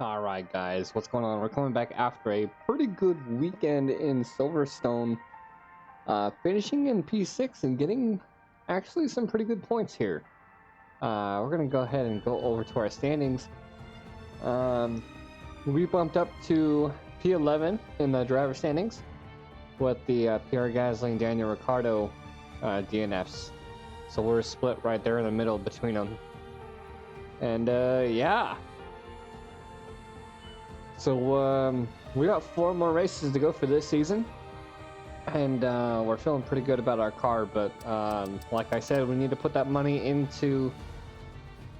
All right, guys, what's going on? We're coming back after a pretty good weekend in Silverstone, finishing in P6 and getting actually some pretty good points here. We're gonna go ahead and go over to our standings. We bumped up to P11 in the driver standings with the Pierre Gasly, Daniel Ricciardo DNFs. So we're split right there in the middle between them. And yeah. So we got 4 more races to go for this season, and we're feeling pretty good about our car. But like I said, we need to put that money into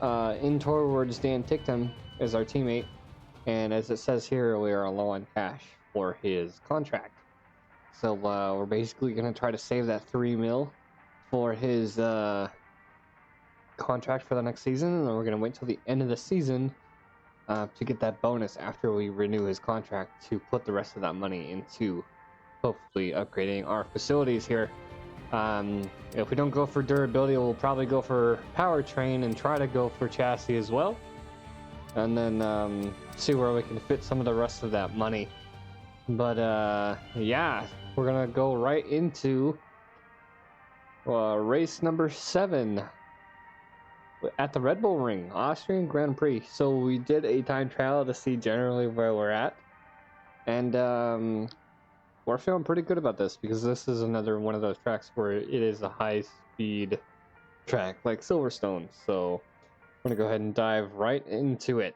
in towards Dan Ticktum as our teammate, and as it says here, we are low on cash for his contract. So we're basically gonna try to save that 3 mil for his contract for the next season, and then we're gonna wait till the end of the season to get that bonus after we renew his contract to put the rest of that money into hopefully upgrading our facilities here. If we don't go for durability, we'll probably go for powertrain and try to go for chassis as well, and then see where we can fit some of the rest of that money. But yeah, we're gonna go right into race number 7 at the Red Bull Ring, Austrian Grand Prix. So we did a time trial to see generally where we're at, and we're feeling pretty good about this because this is another one of those tracks where it is a high speed track like Silverstone. So I'm gonna go ahead and dive right into it.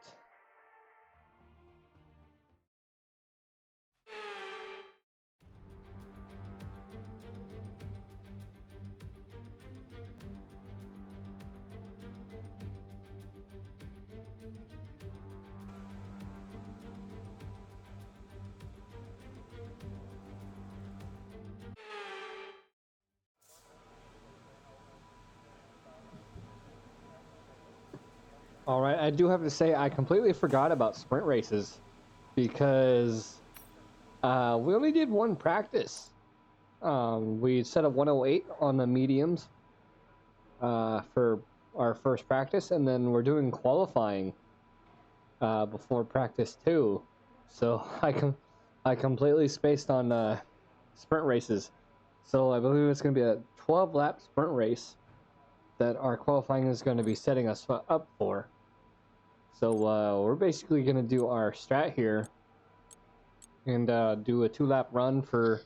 All right, I do have to say I completely forgot about sprint races because we only did one practice. We set a 108 on the mediums for our first practice, and then we're doing qualifying before practice 2. So I completely spaced on sprint races. So I believe it's going to be a 12 lap sprint race that our qualifying is going to be setting us up for. So we're basically going to do our strat here and do a 2-lap run for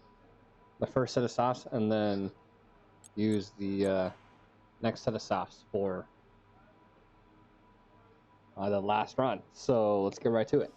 the first set of softs, and then use the next set of softs for the last run. So let's get right to it.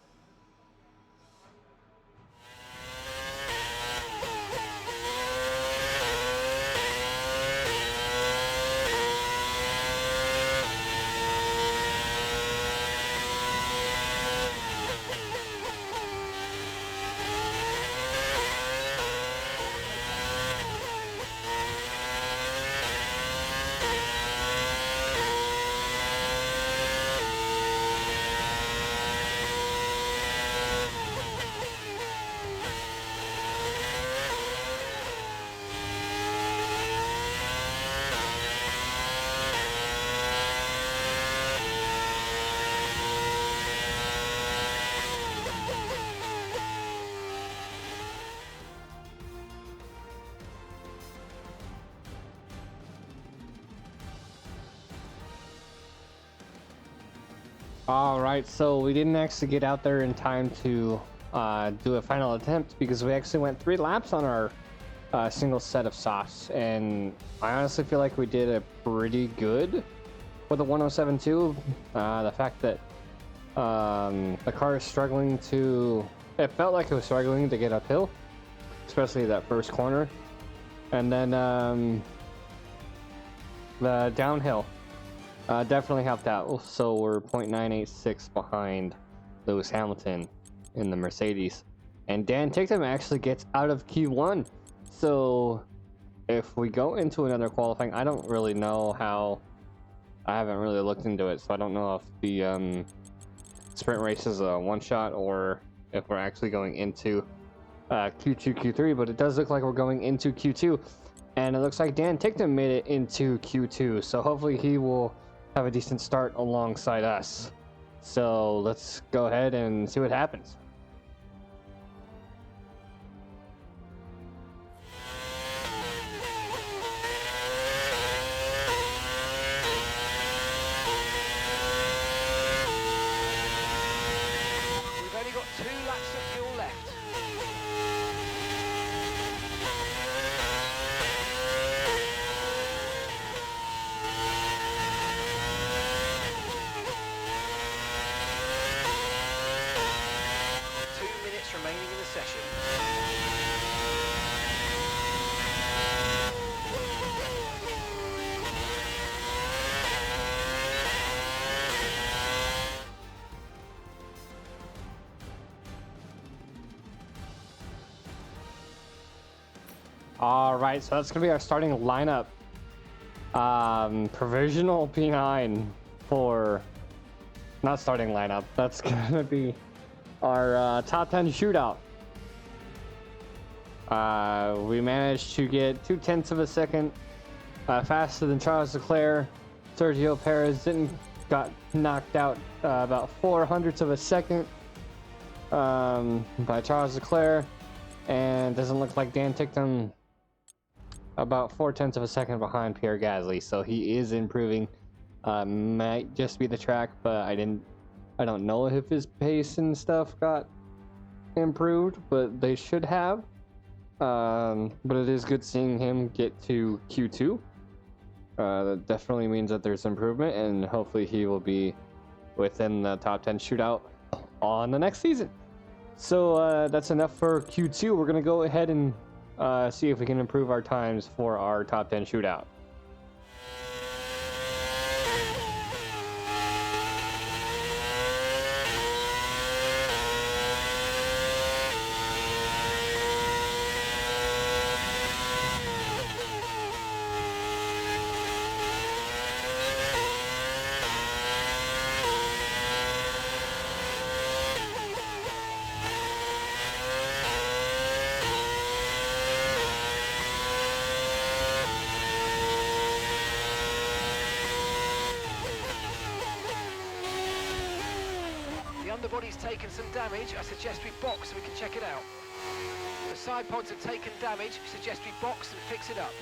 All right, so we didn't actually get out there in time to do a final attempt because we actually went 3 laps on our single set of softs, and I honestly feel like we did a pretty good with a 107.2. The fact that the car is struggling to, it felt like it was struggling to get uphill, especially that first corner, and then the downhill definitely helped out. So we're 0.986 behind Lewis Hamilton in the Mercedes, and Dan Ticktum actually gets out of Q1. So if we go into another qualifying, I don't really know how. I haven't really looked into it, so I don't know if the sprint race is a one-shot or if we're actually going into Q2, Q3. But it does look like we're going into Q2, and it looks like Dan Ticktum made it into Q2. So hopefully he will have a decent start alongside us. So let's go ahead and see what happens. We've only got 2 laps of fuel left. Remaining in the session. All right, so that's gonna be our starting lineup. Provisional P9 for not starting lineup. That's gonna be our top 10 shootout. We managed to get 0.2 of a second faster than Charles Leclerc. Sergio Perez got knocked out about 0.04 of a second by Charles Leclerc, and doesn't look like Dan ticked him about 0.4 of a second behind Pierre Gasly. So he is improving. Might just be the track, but I don't know if his pace and stuff got improved, but they should have. But it is good seeing him get to Q2. That definitely means that there's improvement, and hopefully he will be within the top 10 shootout on the next season. So that's enough for Q2. We're going to go ahead and see if we can improve our times for our top 10 shootout. The underbody's taken some damage. I suggest we box so we can check it out. The side pods have taken damage. I suggest we box and fix it up.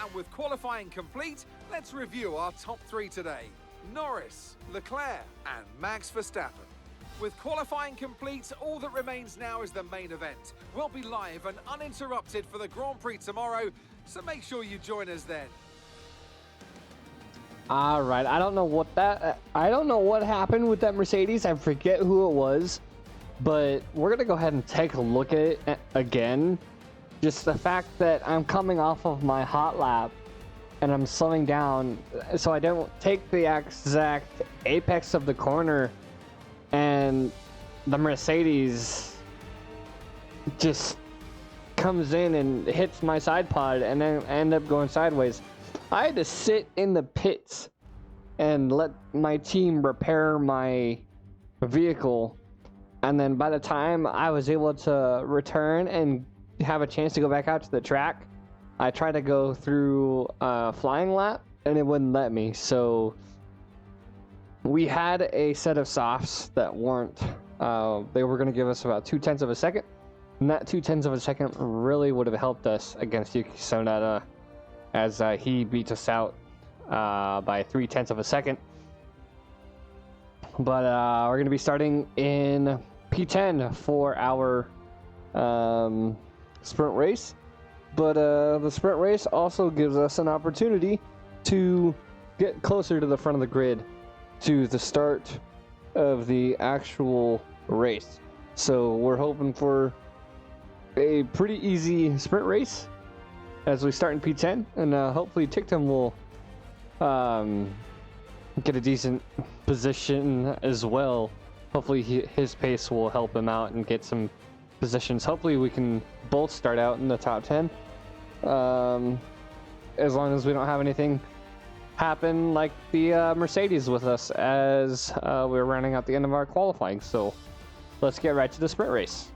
And with qualifying complete, let's review our top 3 today. Norris, Leclerc and Max Verstappen. With qualifying complete, all that remains now is the main event. We'll be live and uninterrupted for the Grand Prix tomorrow, so make sure you join us then. All right, I don't know what happened with that Mercedes. I forget who it was, but we're gonna go ahead and take a look at it again. Just the fact that I'm coming off of my hot lap and I'm slowing down so I don't take the exact apex of the corner, and the Mercedes just comes in and hits my side pod and then end up going sideways. I had to sit in the pits and let my team repair my vehicle, and then by the time I was able to return and have a chance to go back out to the track, I tried to go through a flying lap and it wouldn't let me. So we had a set of softs that weren't, they were going to give us about 0.2 of a second, and that 0.2 of a second really would have helped us against Yuki Tsunoda, as he beat us out by 0.3 of a second. But we're going to be starting in P10 for our sprint race. But the sprint race also gives us an opportunity to get closer to the front of the grid to the start of the actual race. So we're hoping for a pretty easy sprint race as we start in P10, and hopefully Tictum will get a decent position as well. Hopefully his pace will help him out and get some positions. Hopefully we can both start out in the top 10, as long as we don't have anything happen like the Mercedes with us as we're rounding out the end of our qualifying. So let's get right to the sprint race.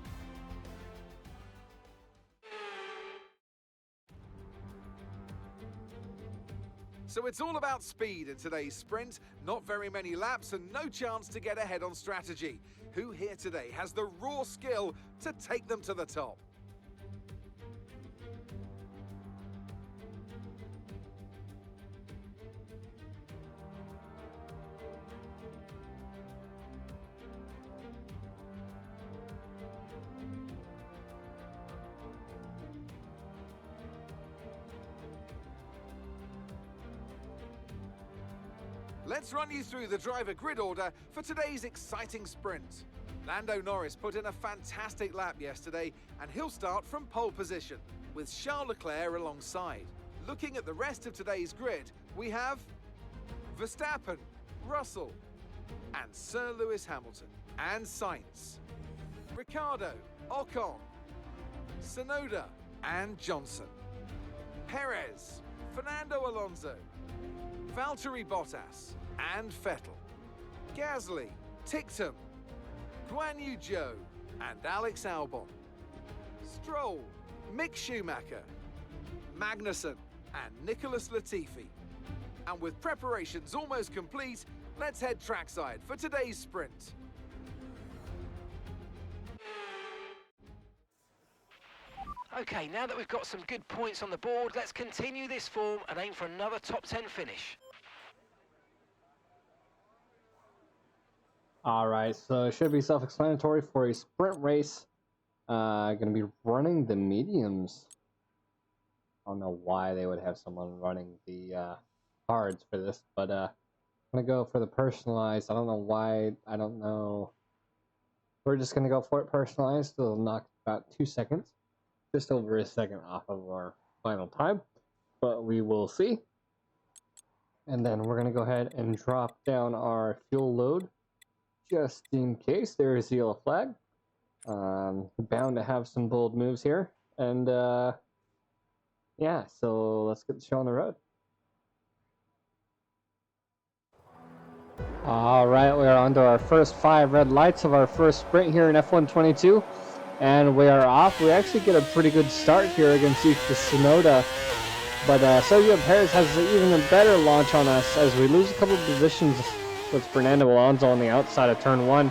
So we're It's all about speed in today's sprint. Not very many laps and no chance to get ahead on strategy. Who here today has the raw skill to take them to the top? Let's run you through the driver grid order for today's exciting sprint. Lando Norris put in a fantastic lap yesterday, and he'll start from pole position, with Charles Leclerc alongside. Looking at the rest of today's grid, we have Verstappen, Russell, and Sir Lewis Hamilton, and Sainz, Ricciardo, Ocon, Tsunoda, and Johnson, Perez, Fernando Alonso, Valtteri Bottas, and Vettel, Gasly, Ticktum, Guan Yu Zhou, and Alex Albon, Stroll, Mick Schumacher, Magnussen, and Nicholas Latifi. And with preparations almost complete, let's head trackside for today's sprint. Okay, now that we've got some good points on the board, let's continue this form and aim for another top 10 finish. All right, so it should be self-explanatory for a sprint race. Going to be running the mediums. I don't know why they would have someone running the cards for this, but I'm going to go for the personalized. I don't know why. I don't know. We're just going to go for it personalized. It'll knock about 2 seconds. Just over a second off of our final time, but we will see. And then we're going to go ahead and drop down our fuel load just in case there is the yellow flag. Bound to have some bold moves here. And yeah, so let's get the show on the road. All right, we are on to our first 5 red lights of our first sprint here in F122. And we are off. We actually get a pretty good start here against Yuki Tsunoda. But Sergio Perez has even a better launch on us as we lose a couple of positions with Fernando Alonso on the outside of turn 1.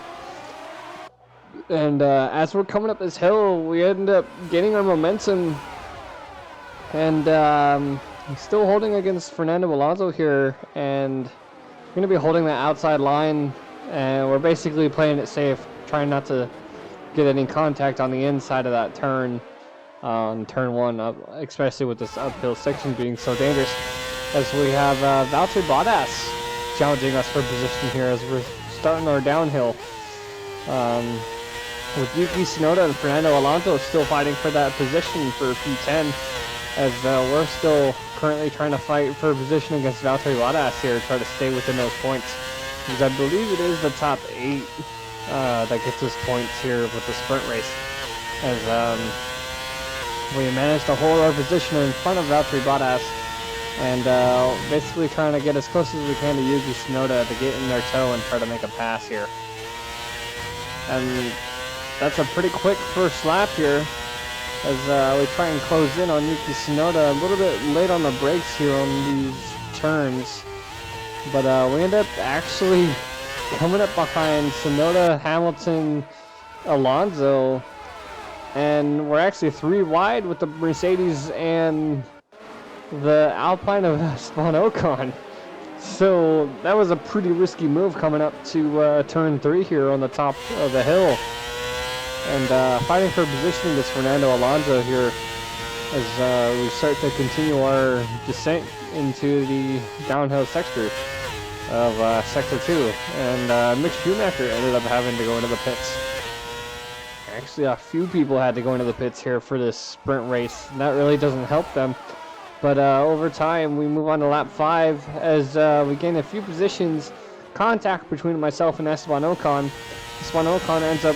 And as we're coming up this hill, we end up getting our momentum. And still holding against Fernando Alonso here. And we're going to be holding that outside line. And we're basically playing it safe, trying not to get any contact on the inside of that turn on turn 1, especially with this uphill section being so dangerous, as we have Valtteri Bottas challenging us for position here as we're starting our downhill, with Yuki Tsunoda and Fernando Alonso still fighting for that position for P10, as we're still currently trying to fight for a position against Valtteri Bottas here, try to stay within those points, because I believe it is the top 8 that gets us points here with the sprint race, as we managed to hold our position in front of Valtteri Bottas, and basically trying to get as close as we can to Yuki Tsunoda to get in their toe and try to make a pass here. And that's a pretty quick first lap here, as we try and close in on Yuki Tsunoda, a little bit late on the brakes here on these turns, but we end up actually coming up behind Tsunoda, Hamilton, Alonso, and we're actually 3 wide with the Mercedes and the Alpine of Esteban Ocon. So that was a pretty risky move coming up to turn 3 here on the top of the hill. And fighting for position against Fernando Alonso here as we start to continue our descent into the downhill sector of Sector 2, and Mick Schumacher ended up having to go into the pits. Actually, a few people had to go into the pits here for this sprint race, and that really doesn't help them. But over time, we move on to lap 5 as we gain a few positions, contact between myself and Esteban Ocon. Esteban Ocon ends up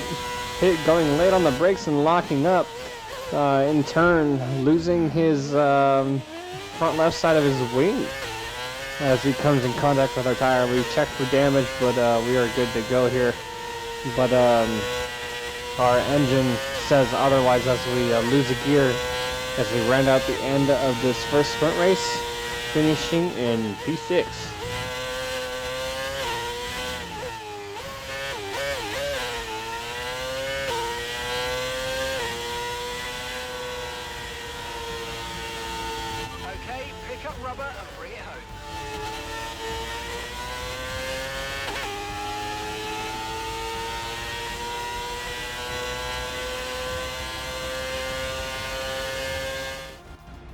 going late on the brakes and locking up, in turn losing his front left side of his wing. As he comes in contact with our tire, we checked for damage, but we are good to go here. But our engine says otherwise as we lose a gear as we round out the end of this first sprint race. finishing in P6. Okay, pick up rubber and bring it home.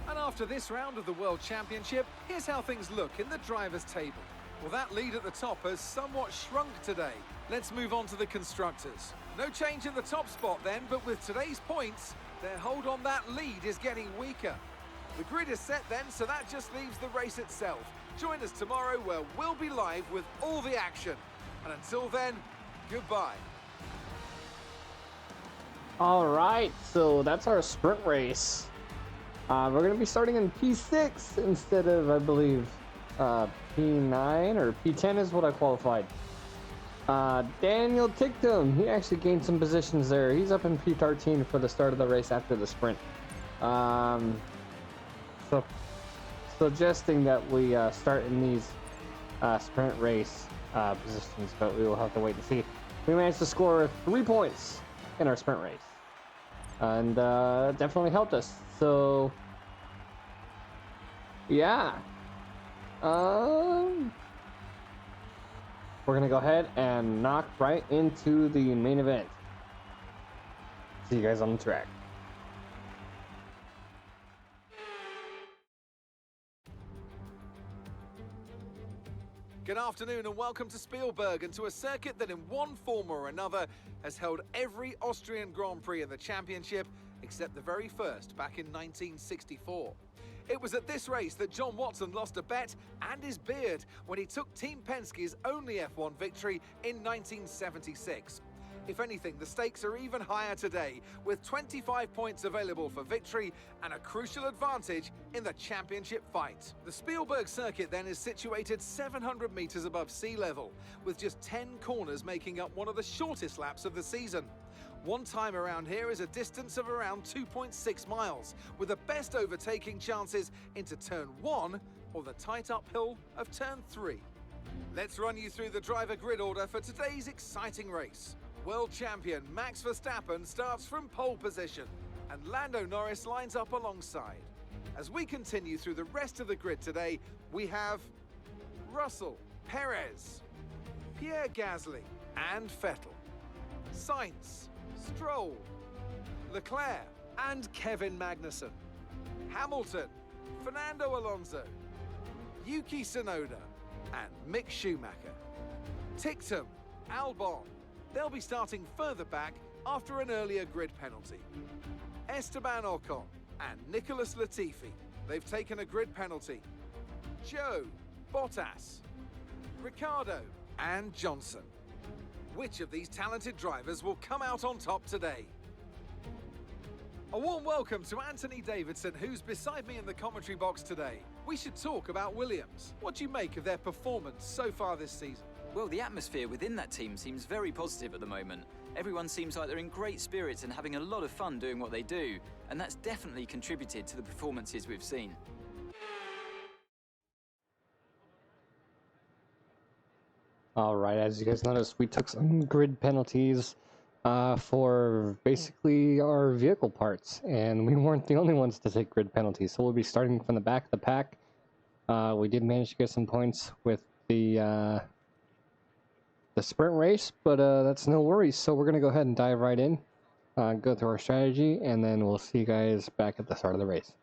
And after this round of the World Championship, here's how things look in the drivers' table. Well, that lead at the top has somewhat shrunk today. Let's move on to the constructors. No change in the top spot then, but with today's points, their hold on that lead is getting weaker. The grid is set then, so that just leaves the race itself. Join us tomorrow where we'll be live with all the action. And until then, goodbye. All right, so that's our sprint race. We're going to be starting in P6 instead of, I believe, P9 or P10 is what I qualified. Daniel Ticktum, he actually gained some positions there. He's up in P13 for the start of the race after the sprint. So suggesting that we start in these sprint race positions, but we will have to wait and see. We managed to score 3 points in our sprint race, and definitely helped us. So yeah, we're gonna go ahead and knock right into the main event. See you guys on the track. Good afternoon and welcome to Spielberg and to a circuit that in one form or another has held every Austrian Grand Prix in the championship except the very first back in 1964. It was at this race that John Watson lost a bet and his beard when he took Team Penske's only F1 victory in 1976. If anything, the stakes are even higher today, with 25 points available for victory and a crucial advantage in the championship fight. The Spielberg circuit then is situated 700 meters above sea level, with just 10 corners making up one of the shortest laps of the season. One time around here is a distance of around 2.6 miles, with the best overtaking chances into turn 1 or the tight uphill of turn 3. Let's run you through the driver grid order for today's exciting race. World champion Max Verstappen starts from pole position, and Lando Norris lines up alongside. As we continue through the rest of the grid today, we have Russell, Perez, Pierre Gasly and Vettel, Sainz, Stroll, Leclerc and Kevin Magnussen, Hamilton, Fernando Alonso, Yuki Tsunoda and Mick Schumacher, Ticktum, Albon. They'll be starting further back after an earlier grid penalty. Esteban Ocon and Nicholas Latifi, they've taken a grid penalty. Joe, Bottas, Ricciardo and Johnson. Which of these talented drivers will come out on top today? A warm welcome to Anthony Davidson, who's beside me in the commentary box today. We should talk about Williams. What do you make of their performance so far this season? Well, the atmosphere within that team seems very positive at the moment. Everyone seems like they're in great spirits and having a lot of fun doing what they do, and that's definitely contributed to the performances we've seen. All right, as you guys noticed, we took some grid penalties for basically our vehicle parts, and we weren't the only ones to take grid penalties, so we'll be starting from the back of the pack. We did manage to get some points with the sprint race, but that's no worries. So we're going to go ahead and dive right in, go through our strategy, and then we'll see you guys back at the start of the race.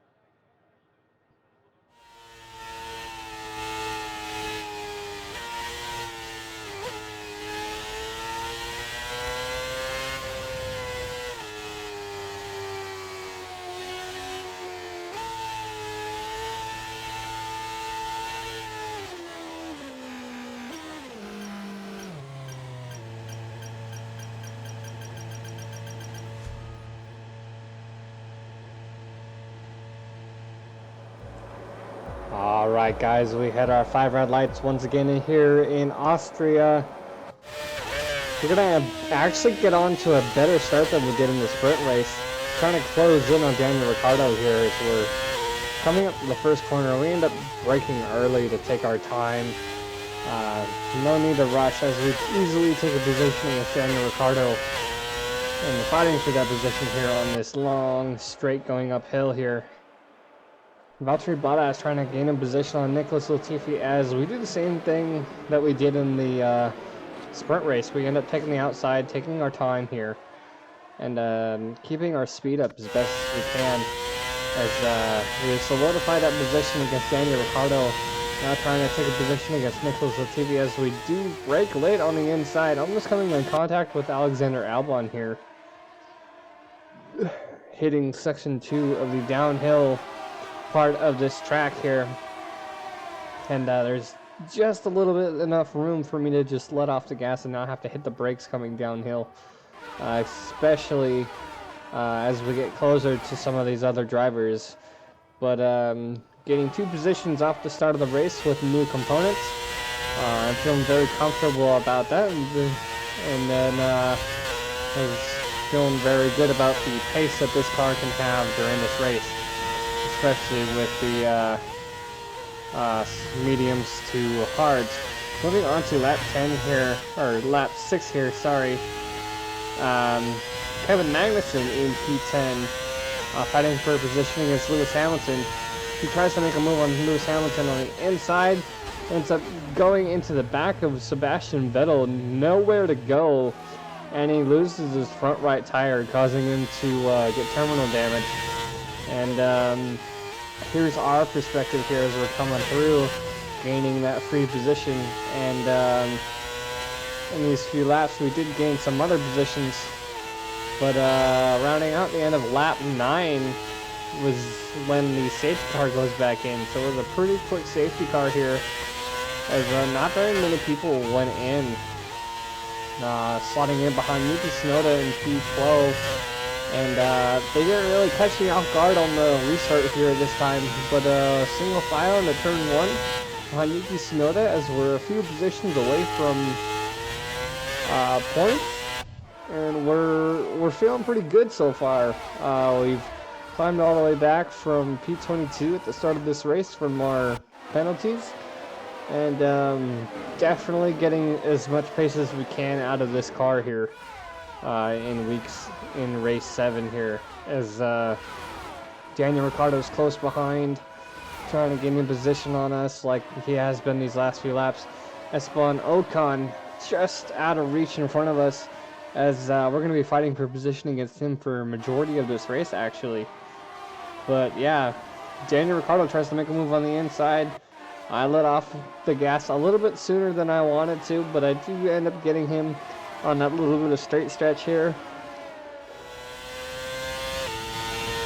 All right, guys, we had our 5 red lights once again in here in Austria. We're gonna actually get on to a better start than we did in the sprint race. Trying to close in on Daniel Ricciardo here as we're coming up to the first corner, we end up braking early to take our time. No need to rush as we easily take a position against Daniel Ricciardo. And we're fighting for that position here on this long straight going uphill here. Valtteri Bottas trying to gain a position on Nicholas Latifi as we do the same thing that we did in the sprint race. We end up taking the outside, taking our time here, and keeping our speed up as best as we can as we solidify that position against Daniel Ricciardo. Now trying to take a position against Nicholas Latifi as we do brake late on the inside, almost coming in contact with Alexander Albon here. Hitting section 2 of the downhill part of this track here. And there's just a little bit enough room for me to just let off the gas and not have to hit the brakes coming downhill. Especially as we get closer to some of these other drivers. But getting 2 positions off the start of the race with new components. I'm feeling very comfortable about that, and then I was feeling very good about the pace that this car can have during this race, especially with the mediums to hards. Moving on to lap 10 here, or lap 6 here, sorry. Kevin Magnussen in P10, fighting for a position against Lewis Hamilton. He tries to make a move on Lewis Hamilton on the inside, ends up going into the back of Sebastian Vettel, nowhere to go, and he loses his front right tire, causing him to get terminal damage. And here's our perspective here as we're coming through, gaining that free position, and in these few laps we did gain some other positions, but rounding out the end of lap 9 was when the safety car goes back in. So it was a pretty quick safety car here, as not very many people went in. Slotting in behind Yuki Tsunoda in P12, and they didn't really catch me off guard on the restart here this time, but single file into turn 1 behind Yuki Tsunoda as we're a few positions away from points, and we're feeling pretty good so far. We've climbed all the way back from P22 at the start of this race from our penalties, and definitely getting as much pace as we can out of this car here in race 7 here, as Daniel Ricciardo's close behind, trying to gain a position on us like he has been these last few laps. Esteban Ocon just out of reach in front of us, as we're going to be fighting for position against him for a majority of this race actually. But yeah, Daniel Ricciardo tries to make a move on the inside. I let off the gas a little bit sooner than I wanted to, but I do end up getting him on that little bit of straight stretch here.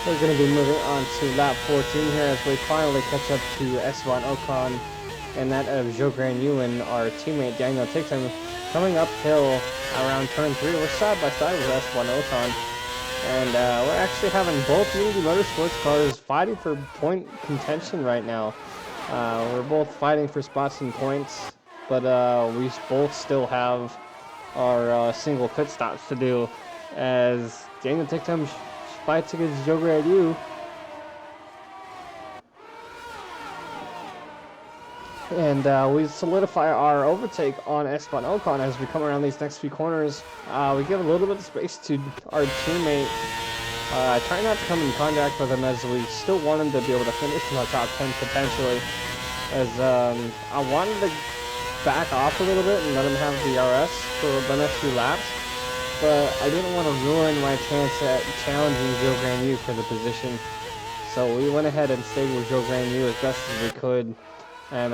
We're going to be moving on to lap 14 here as we finally catch up to Esteban Ocon and that of Zhou Guanyu and our teammate Daniel Tickton. Coming uphill around turn 3, we're side by side with Esteban Ocon. And we're actually having both Unity Motorsports cars fighting for point contention right now. We're both fighting for spots and points, but we both still have our single pit stops to do, as Daniel Ticktum fights against Zhou Guanyu. And we solidify our overtake on Esteban Ocon as we come around these next few corners. We give a little bit of space to our teammate. Try not to come in contact with him, as we still want him to be able to finish in our top 10 potentially. As I wanted to back off a little bit and let him have the RS for the next few laps, but I didn't want to ruin my chance at challenging Zhou Guanyu for the position. So we went ahead and stayed with Zhou Guanyu as best as we could, and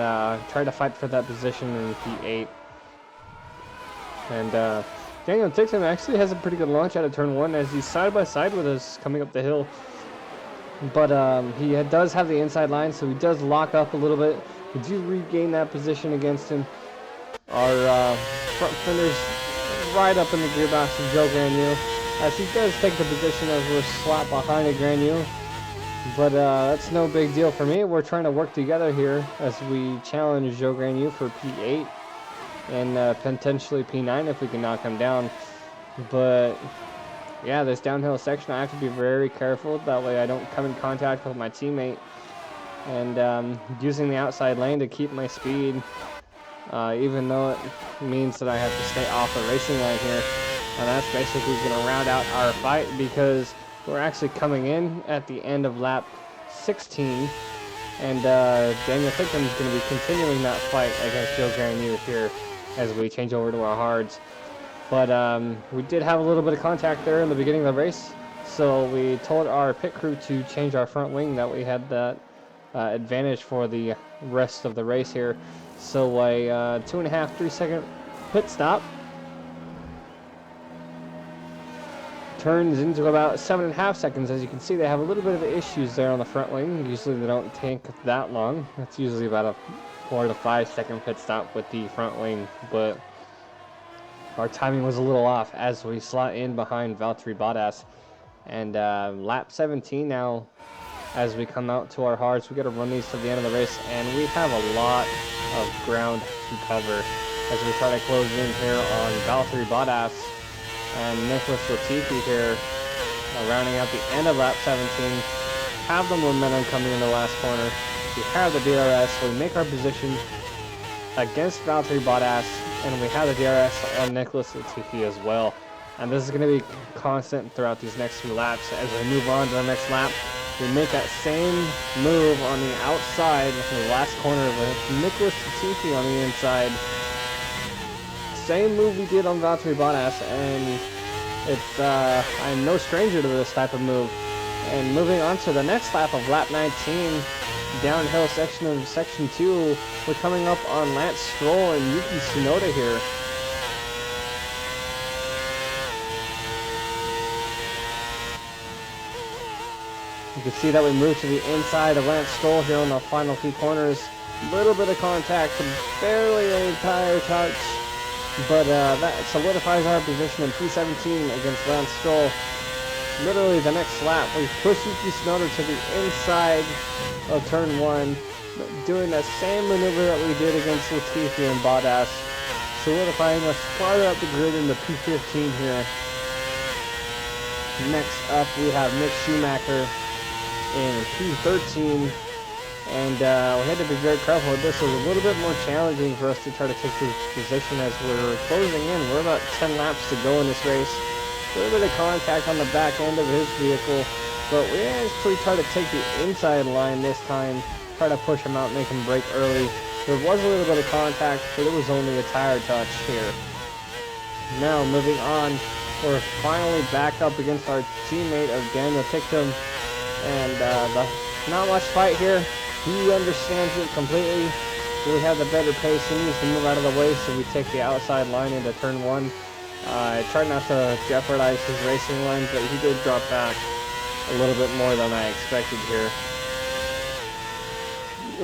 try to fight for that position in P8. And Daniel Tickton actually has a pretty good launch out of turn 1 as he's side by side with us coming up the hill. But he does have the inside line, so he does lock up a little bit. We do regain that position against him. Our front fender's right up in the gearbox of Zhou Guanyu, as he does take the position as we're slapped behind a Guanyu. But that's no big deal for me. We're trying to work together here as we challenge Zhou Guanyu for P8 and potentially P9 if we can knock him down. But yeah, this downhill section I have to be very careful, that way I don't come in contact with my teammate. and using the outside lane to keep my speed, even though it means that I have to stay off the racing line here. And that's basically going to round out our fight, because we're actually coming in at the end of lap 16, and Daniel Thickham is going to be continuing that fight against Joe Garanu here as we change over to our hards. But we did have a little bit of contact there in the beginning of the race, so we told our pit crew to change our front wing, that we had that advantage for the rest of the race here. So a 2.5, 3 second pit stop turns into about 7.5 seconds. As you can see, they have a little bit of issues there on the front wing. Usually they don't take that long. It's usually about a 4 to 5 second pit stop with the front wing, but our timing was a little off as we slot in behind Valtteri Bottas. And lap 17 now, as we come out to our hards, we got to run these to the end of the race, and we have a lot of ground to cover as we try to close in here on Valtteri Bottas and Nicholas Latifi here, rounding out the end of lap 17. Have the momentum coming in the last corner. We have the DRS, so we make our position against Valtteri Bottas, and we have the DRS on Nicholas Latifi as well. And this is going to be constant throughout these next few laps. As we move on to the next lap, we make that same move on the outside in the last corner with Nicholas Latifi on the inside. Same move we did on Valtteri Bottas, and it's I'm no stranger to this type of move. And moving on to the next lap of lap 19, downhill section of section 2, we're coming up on Lance Stroll and Yuki Tsunoda here. You can see that we move to the inside of Lance Stroll here on the final few corners. A little bit of contact, barely a tire touch, but that solidifies our position in P17 against Lance Stroll. Literally the next lap, we push Yuki Tsunoda to the inside of turn 1, doing the same maneuver that we did against Latifi and Bottas, solidifying us farther up the grid into P15 here. Next up, we have Mick Schumacher in P13, and we had to be very careful with this. It was a little bit more challenging for us to try to take this position as we're closing in. We're about 10 laps to go in this race. A little bit of contact on the back end of his vehicle, but we actually try to take the inside line this time, try to push him out, make him brake early. There was a little bit of contact, but it was only a tire touch here. Now moving on, we're finally back up against our teammate of Daniel Thickham, and not much fight here. He understands it completely. We have the better pace. He needs to move out of the way, so we take the outside line into turn 1. I tried not to jeopardize his racing line, but he did drop back a little bit more than I expected here.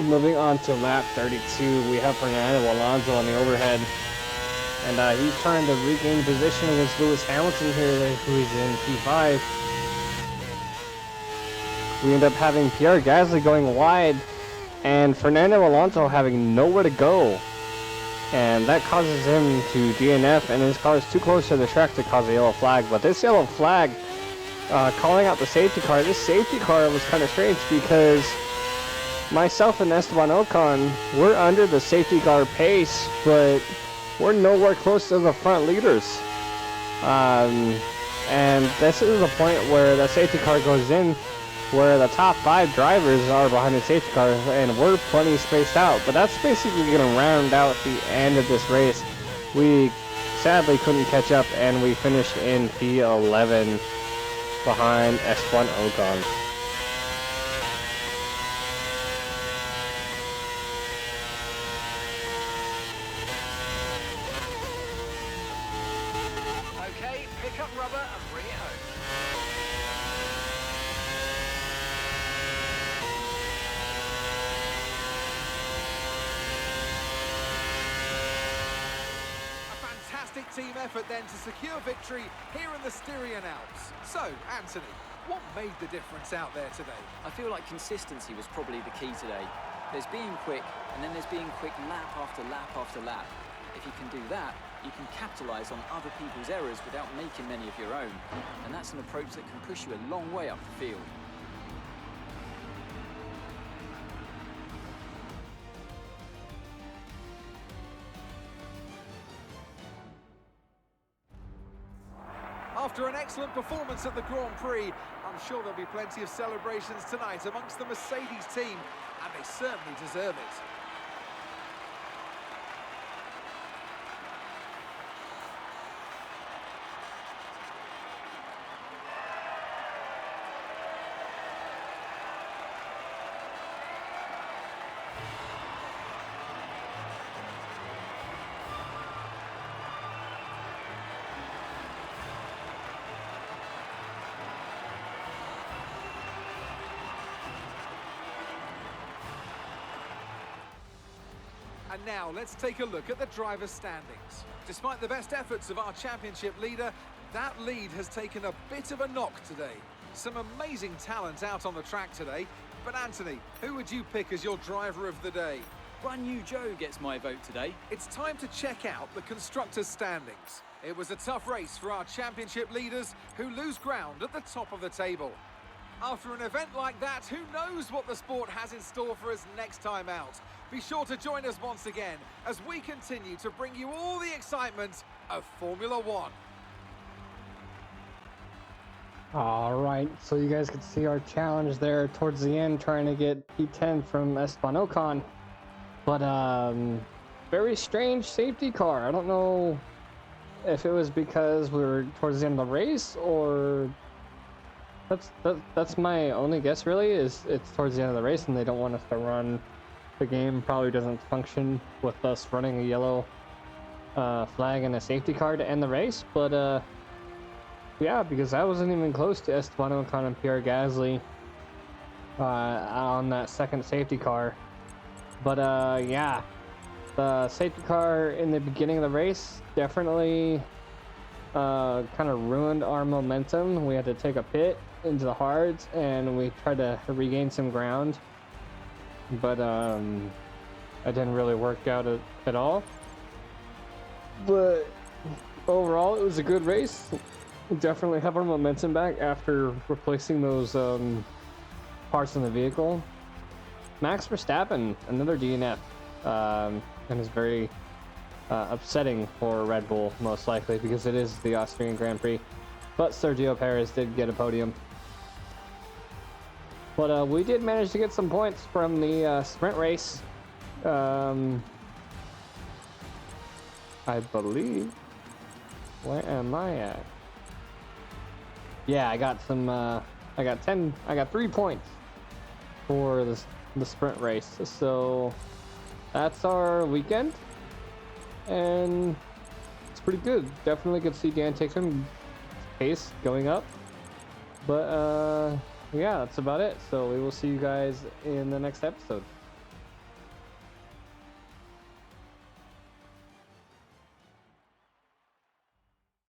Moving on to lap 32, we have Fernando Alonso on the overhead, and he's trying to regain position against Lewis Hamilton here, who is in P5. We end up having Pierre Gasly going wide, and Fernando Alonso having nowhere to go. And that causes him to DNF, and his car is too close to the track to cause a yellow flag. But this yellow flag, calling out the safety car, this safety car was kind of strange, because myself and Esteban Ocon, we're under the safety car pace, but we're nowhere close to the front leaders. And this is the point where the safety car goes in, where the top 5 drivers are behind the safety car, and we're plenty spaced out. But that's basically going to round out the end of this race. We sadly couldn't catch up, and we finished in P11 behind Esteban Ocon. Okay, pick up rubber and bring it home. Fantastic team effort then to secure victory here in the Styrian Alps. So, Anthony, what made the difference out there today? I feel like consistency was probably the key today. There's being quick, and then there's being quick lap after lap after lap. If you can do that, you can capitalise on other people's errors without making many of your own. And that's an approach that can push you a long way up the field. After an excellent performance at the Grand Prix, I'm sure there'll be plenty of celebrations tonight amongst the Mercedes team, and they certainly deserve it. And now let's take a look at the driver's standings. Despite the best efforts of our championship leader, that lead has taken a bit of a knock today. Some amazing talent out on the track today. But Anthony, who would you pick as your driver of the day? Brand new Joe gets my vote today. It's time to check out the constructors' standings. It was a tough race for our championship leaders, who lose ground at the top of the table. After an event like that, who knows what the sport has in store for us next time out? Be sure to join us once again as we continue to bring you all the excitement of Formula One. All right, so you guys could see our challenge there towards the end, trying to get P10 from Esteban Ocon. But very strange safety car. I don't know if it was because we were towards the end of the race, or that's my only guess really, is it's towards the end of the race and they don't want us to run. The game probably doesn't function with us running a yellow flag and a safety car to end the race. But yeah, because I wasn't even close to Esteban Ocon and Pierre Gasly on that second safety car. But yeah, the safety car in the beginning of the race definitely kind of ruined our momentum. We had to take a pit into the hards and we tried to regain some ground, but it didn't really work out at all. But overall, it was a good race. We definitely have our momentum back after replacing those parts in the vehicle. Max Verstappen, another DNF, and is very upsetting for Red Bull, most likely, because it is the Austrian Grand Prix. But Sergio Perez did get a podium. But we did manage to get some points from the sprint race. I believe. Where am I at? Yeah, I got some. I got 3 points for the sprint race. So that's our weekend, and it's pretty good. Definitely could see Dan take some pace going up. But yeah, that's about it. So we will see you guys in the next episode.